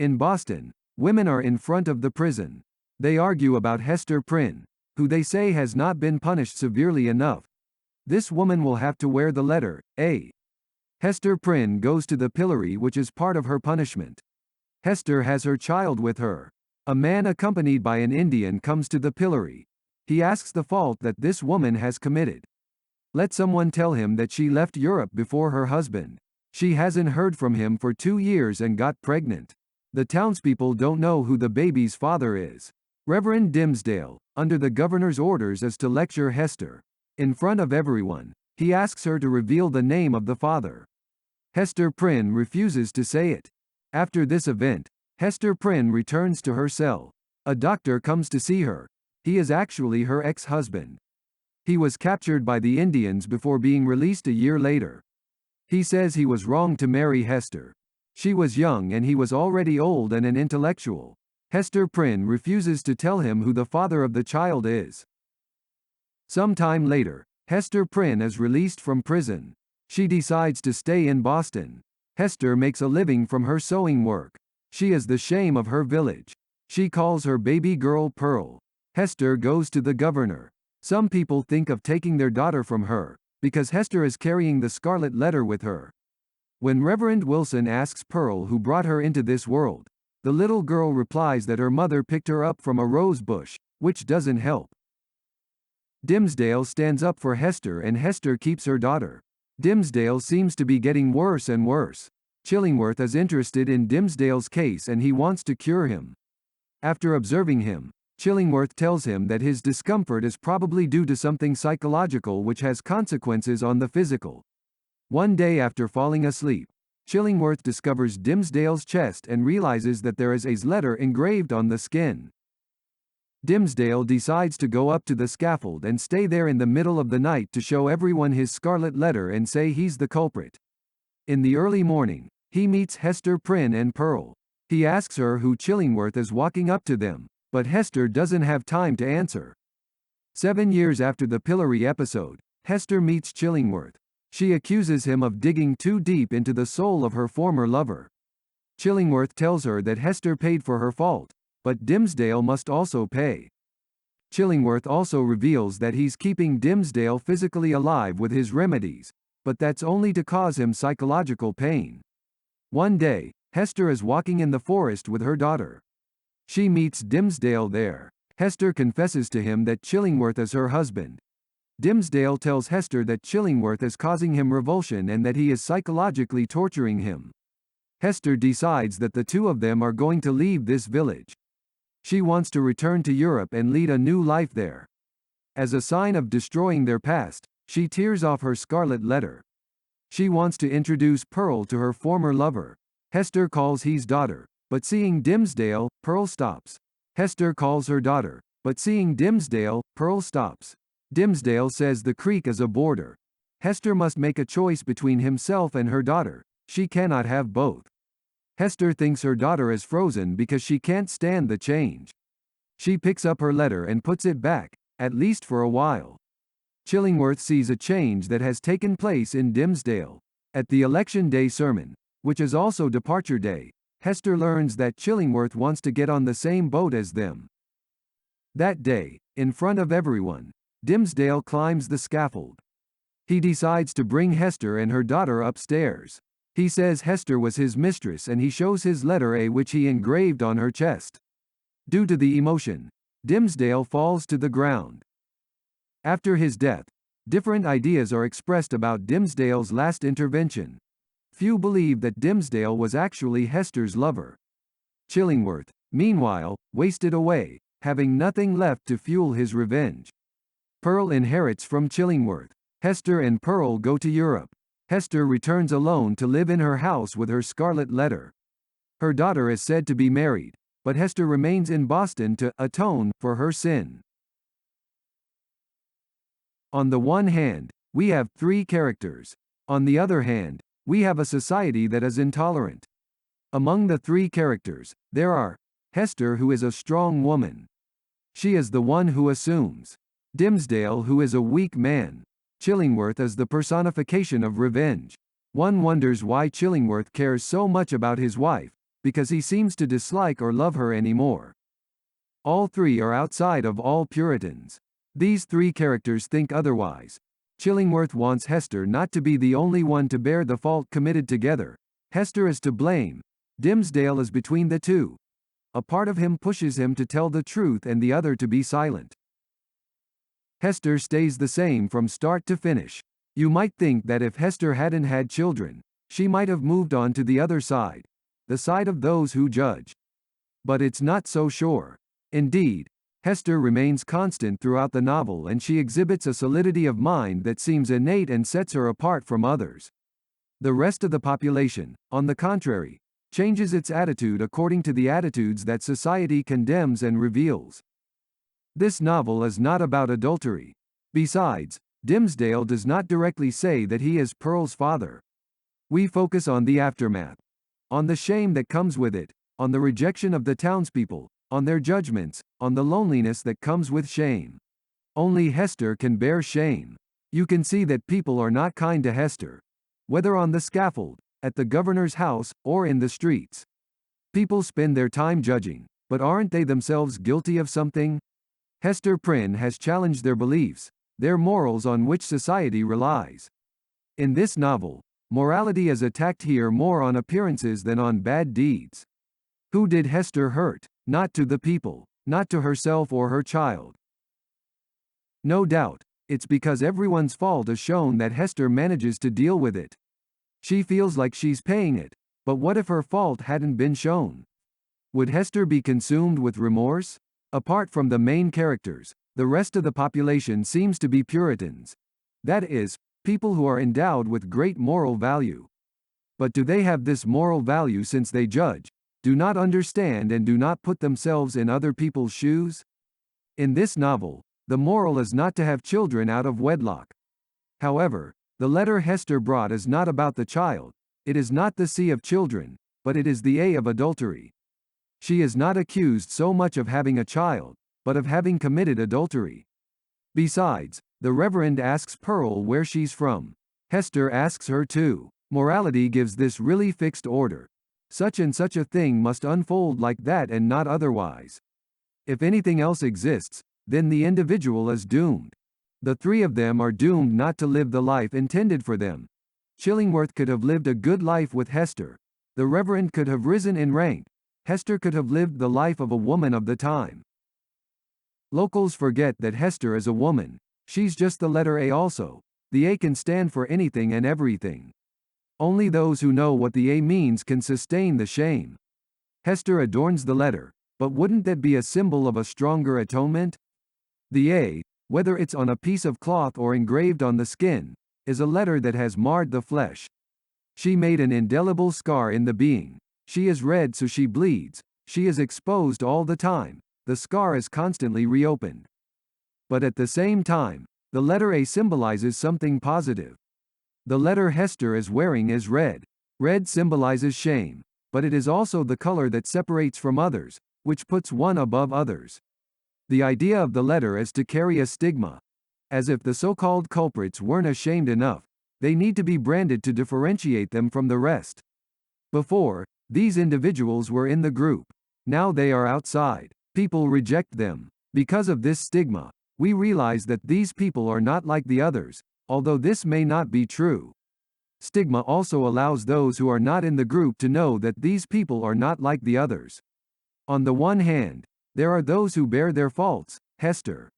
In Boston, women are in front of the prison. They argue about Hester Prynne, who they say has not been punished severely enough. This woman will have to wear the letter A. Hester Prynne goes to the pillory, which is part of her punishment. Hester has her child with her. A man accompanied by an Indian comes to the pillory. He asks the fault that this woman has committed. Let someone tell him that she left Europe before her husband. She hasn't heard from him for 2 years and got pregnant. The townspeople don't know who the baby's father is. Reverend Dimsdale, under the governor's orders, is to lecture Hester. In front of everyone, he asks her to reveal the name of the father. Hester Prynne refuses to say it. After this event, Hester Prynne returns to her cell. A doctor comes to see her. He is actually her ex-husband. He was captured by the Indians before being released a year later. He says he was wrong to marry Hester. She was young and he was already old and an intellectual. Hester Prynne refuses to tell him who the father of the child is. Some time later, Hester Prynne is released from prison. She decides to stay in Boston. Hester makes a living from her sewing work. She is the shame of her village. She calls her baby girl Pearl. Hester goes to the governor. Some people think of taking their daughter from her, because Hester is carrying the Scarlet letter with her. When Reverend Wilson asks Pearl who brought her into this world, the little girl replies that her mother picked her up from a rose bush, which doesn't help. Dimsdale stands up for Hester and Hester keeps her daughter. Dimsdale seems to be getting worse and worse. Chillingworth is interested in Dimsdale's case and he wants to cure him. After observing him, Chillingworth tells him that his discomfort is probably due to something psychological which has consequences on the physical. One day after falling asleep, Chillingworth discovers Dimsdale's chest and realizes that there is a letter engraved on the skin. Dimsdale decides to go up to the scaffold and stay there in the middle of the night to show everyone his Scarlet letter and say he's the culprit. In the early morning, he meets Hester Prynne and Pearl. He asks her who Chillingworth is walking up to them, but Hester doesn't have time to answer. 7 years after the pillory episode, Hester meets Chillingworth. She accuses him of digging too deep into the soul of her former lover. Chillingworth tells her that Hester paid for her fault, but Dimsdale must also pay. Chillingworth also reveals that he's keeping Dimsdale physically alive with his remedies, but that's only to cause him psychological pain. One day, Hester is walking in the forest with her daughter. She meets Dimsdale there. Hester confesses to him that Chillingworth is her husband. Dimsdale tells Hester that Chillingworth is causing him revulsion and that he is psychologically torturing him. Hester decides that the two of them are going to leave this village. She wants to return to Europe and lead a new life there. As a sign of destroying their past, she tears off her Scarlet letter. She wants to introduce Pearl to her former lover. Hester calls his daughter, but seeing Dimsdale, Pearl stops. Hester calls her daughter, but seeing Dimsdale, Pearl stops. Dimsdale says the creek is a border. Hester must make a choice between himself and her daughter. She cannot have both. Hester thinks her daughter is frozen because she can't stand the change. She picks up her letter and puts it back, at least for a while. Chillingworth sees a change that has taken place in Dimsdale. At the Election Day sermon, which is also Departure Day, Hester learns that Chillingworth wants to get on the same boat as them. That day, in front of everyone, Dimsdale climbs the scaffold. He decides to bring Hester and her daughter upstairs. He says Hester was his mistress and he shows his letter A which he engraved on her chest. Due to the emotion, Dimsdale falls to the ground. After his death, different ideas are expressed about Dimsdale's last intervention. Few believe that Dimsdale was actually Hester's lover. Chillingworth, meanwhile, wasted away, having nothing left to fuel his revenge. Pearl inherits from Chillingworth. Hester and Pearl go to Europe. Hester returns alone to live in her house with her Scarlet letter. Her daughter is said to be married, but Hester remains in Boston to atone for her sin. On the one hand, we have 3 characters. On the other hand, we have a society that is intolerant. Among the 3 characters, there are Hester, who is a strong woman. She is the one who assumes. Dimsdale, who is a weak man. Chillingworth is the personification of revenge. One wonders why Chillingworth cares so much about his wife, because he seems to dislike or love her anymore. All three are outside of all Puritans. These three characters think otherwise. Chillingworth wants Hester not to be the only one to bear the fault committed together. Hester is to blame. Dimmesdale is between the two. A part of him pushes him to tell the truth and the other to be silent. Hester stays the same from start to finish. You might think that if Hester hadn't had children, she might have moved on to the other side, the side of those who judge. But it's not so sure. Indeed, Hester remains constant throughout the novel, and she exhibits a solidity of mind that seems innate and sets her apart from others. The rest of the population, on the contrary, changes its attitude according to the attitudes that society condemns and reveals. This novel is not about adultery. Besides, Dimmesdale does not directly say that he is Pearl's father. We focus on the aftermath, on the shame that comes with it, on the rejection of the townspeople, on their judgments, on the loneliness that comes with shame. Only Hester can bear shame. You can see that people are not kind to Hester. Whether on the scaffold, at the governor's house, or in the streets. People spend their time judging, but aren't they themselves guilty of something? Hester Prynne has challenged their beliefs, their morals on which society relies. In this novel, morality is attacked here more on appearances than on bad deeds. Who did Hester hurt? Not to the people, not to herself or her child. No doubt, it's because everyone's fault is shown that Hester manages to deal with it. She feels like she's paying it, but what if her fault hadn't been shown? Would Hester be consumed with remorse? Apart from the main characters, the rest of the population seems to be Puritans. That is, people who are endowed with great moral value. But do they have this moral value since they judge, do not understand and do not put themselves in other people's shoes? In this novel, the moral is not to have children out of wedlock. However, the letter Hester brought is not about the child, it is not the C of children, but it is the A of adultery. She is not accused so much of having a child, but of having committed adultery. Besides, the Reverend asks Pearl where she's from. Hester asks her too. Morality gives this really fixed order. Such and such a thing must unfold like that and not otherwise. If anything else exists, then the individual is doomed. The three of them are doomed not to live the life intended for them. Chillingworth could have lived a good life with Hester. The Reverend could have risen in rank. Hester could have lived the life of a woman of the time. Locals forget that Hester is a woman. She's just the letter A also. The A can stand for anything and everything. Only those who know what the A means can sustain the shame. Hester adorns the letter, but wouldn't that be a symbol of a stronger atonement? The A, whether it's on a piece of cloth or engraved on the skin, is a letter that has marred the flesh. She made an indelible scar in the being. She is red so she bleeds. She is exposed all the time. The scar is constantly reopened. But at the same time, the letter A symbolizes something positive. The letter Hester is wearing is red. Red symbolizes shame, but it is also the color that separates from others, which puts one above others. The idea of the letter is to carry a stigma. As if the so-called culprits weren't ashamed enough, they need to be branded to differentiate them from the rest. Before, these individuals were in the group. Now they are outside. People reject them. Because of this stigma, we realize that these people are not like the others, although this may not be true. Stigma also allows those who are not in the group to know that these people are not like the others. On the one hand, there are those who bear their faults, Hester.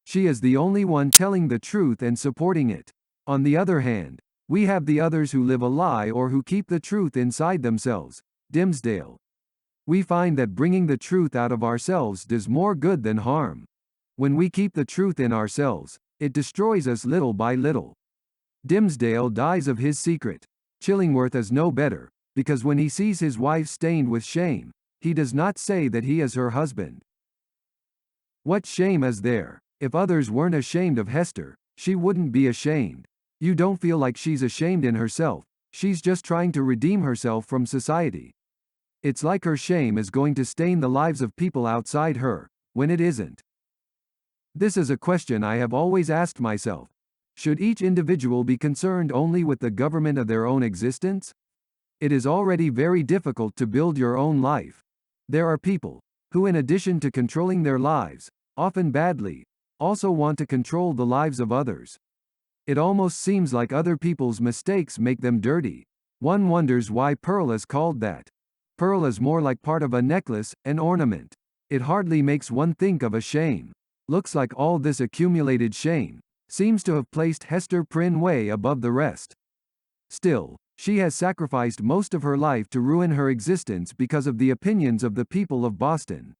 She is the only one telling the truth and supporting it. On the other hand, we have the others who live a lie or who keep the truth inside themselves, Dimmesdale. We find that bringing the truth out of ourselves does more good than harm. When we keep the truth in ourselves, it destroys us little by little. Dimmesdale dies of his secret. Chillingworth is no better, because when he sees his wife stained with shame, he does not say that he is her husband. What shame is there? If others weren't ashamed of Hester, she wouldn't be ashamed. You don't feel like she's ashamed in herself, she's just trying to redeem herself from society. It's like her shame is going to stain the lives of people outside her, when it isn't. This is a question I have always asked myself. Should each individual be concerned only with the government of their own existence? It is already very difficult to build your own life. There are people who, in addition to controlling their lives, often badly, also want to control the lives of others. It almost seems like other people's mistakes make them dirty. One wonders why pearl is called that. Pearl is more like part of a necklace, an ornament. It hardly makes one think of a shame. Looks like all this accumulated shame seems to have placed Hester Prynne way above the rest. Still, she has sacrificed most of her life to ruin her existence because of the opinions of the people of Boston.